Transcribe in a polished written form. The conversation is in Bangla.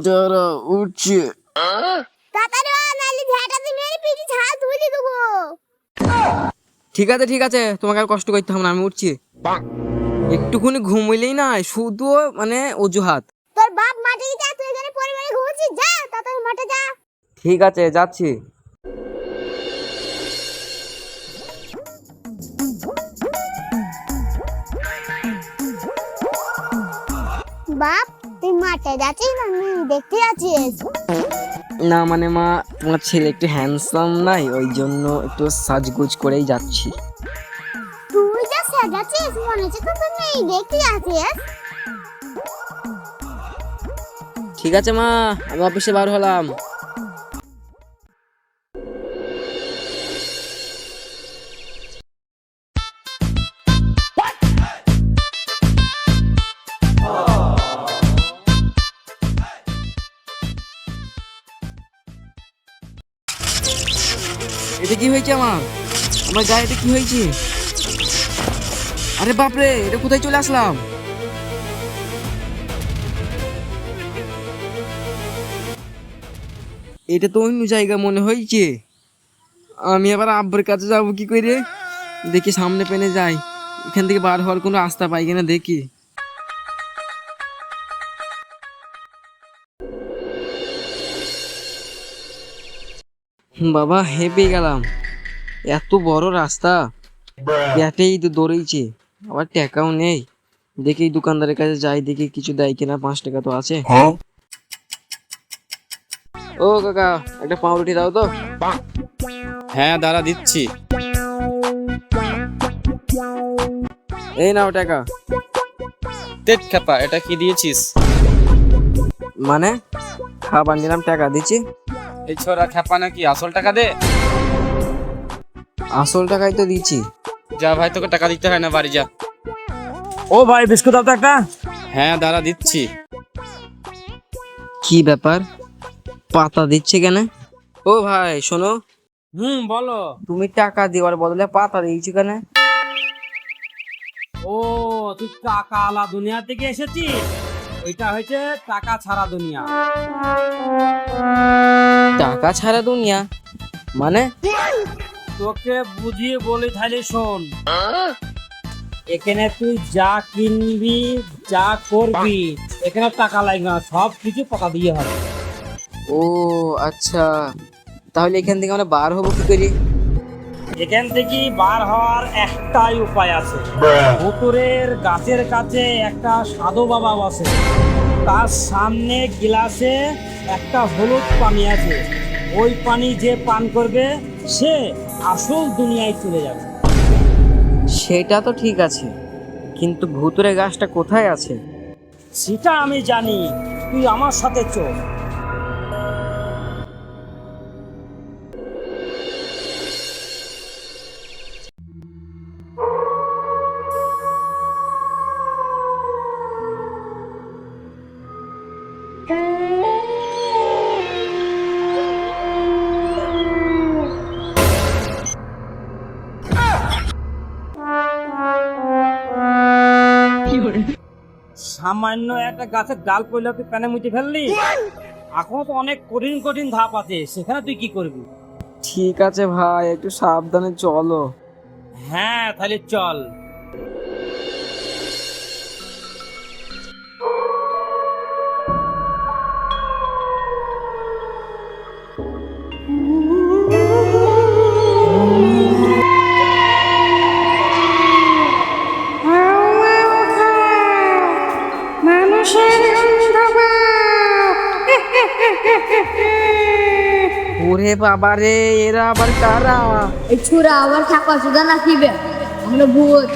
দাঁড়া উঠছে। তাড়াতাড়ি নালি ঝাঁটাতে মেরে পিঠে ছাল তুলে দেবো। ঠিক আছে ঠিক আছে, তোমাকে আর কষ্ট করতে হবে না, আমি উঠছি। একটুখানি ঘুমাইলেই না শুধু মানে অজুহাত। তোর বাপ মাঠে গেছে, তুই এখানে পরিবারে ঘুরছিস, যা তাড়াতাড়ি মাঠে যা। ঠিক আছে যাচ্ছি। বাপ তুই মাঠে যাচ্ছিস না দেখতে যাচ্ছিস? না মানে মা, তোমার ছেলে একটু হ্যান্ডসাম নাই, ওই জন্য একটু সাজগুজ করেই যাচ্ছি। তুই যা সাজাচ্ছিস মনে হচ্ছে তো তুমি দেখতে যাচ্ছিস। ঠিক আছে মা, আমি অফিসে বার হলাম। এটা কি হয়েছে আমার আমার গায়ে এটা কি হয়েছে? আরে বাপরে, এটা কোথায় চলে আসলাম? এটা তো অন্য জায়গা মনে হয়েছে। আমি আবার আব্বার কাছে যাবো কি করে? দেখি সামনে পেনে যাই, এখান থেকে বার হওয়ার কোনো রাস্তা পাই কিনা দেখি। বাবা হেঁপে গেলাম, এত বড় রাস্তা, পেটেই তো দৌড়েইছে, আবার টাকাও নেই। দেখি দোকানদারের কাছে যাই, দেখি কিছু দেয় কিনা, 5 টাকা তো আছে। ও কাকা, একটা পাউরুটি দাও তো। হ্যাঁ দাঁড়া দিচ্ছি। এই নাও টাকা। তেত খেপা, এটা কি দিয়েছিস? মানে খাবার নিলাম, টাকা দিচ্ছি। এই ছোড়া খেপা নাকি, আসল টাকা দে। আসল টাকাই তো দিচ্ছি। যা ভাই, তোকে টাকা দিতে হয় না, বাড়ি যা। ও ভাই বিস্কুট দাও তো একটা। হ্যাঁ দাঁড়া দিচ্ছি। কি ব্যাপার, পাতা দিচ্ছে কেন? ও ভাই শোনো, বলো। তুমি টাকা দেওয়ার বদলে পাতা দিয়েছো কেন? ও তুই টাকা আলা দুনিয়া থেকে এসেছিস, ওইটা হয়েছে টাকা ছাড়া দুনিয়া। টাকা ছাড়া দুনিয়া মানে? তোকে বুঝিয়ে বলি তাহলে শোন। এখানে তুই যা কিনবি যা করবি এখানে টাকা লাগবে না, সব কিছু টাকা দিয়ে হবে। ও আচ্ছা, তাহলে এখান থেকে আমরা বার হবো কি করে? এখান থেকে বার হওয়ার একটাই উপায় আছে। পুকুরের গাছের কাছে একটা সাধু বাবা বসে, তার সামনে গিলাসে একটা হলুদ পানি আছে, ওই পানি যে পান করবে সে আসল দুনিয়ায় চলে যাবে। সেটা তো ঠিক আছে, কিন্তু ভুতুরে গাছটা কোথায় আছে? সেটা আমি জানি, তুই আমার সাথে চল। সামান্য একটা গাছের ডাল পড়লে তুই প্যানে মুটে ফেললি। এখন তো অনেক কঠিন কঠিন ধাপ আছে, সেখানে তুই কি করবি? ঠিক আছে ভাই, একটু সাবধানে চলো। হ্যাঁ তাহলে চল। ওরে বাবা রে, এরা আবার কারা? এই ছোড়া আবার থাকা সুদা না কিবে, আমরা ভূত।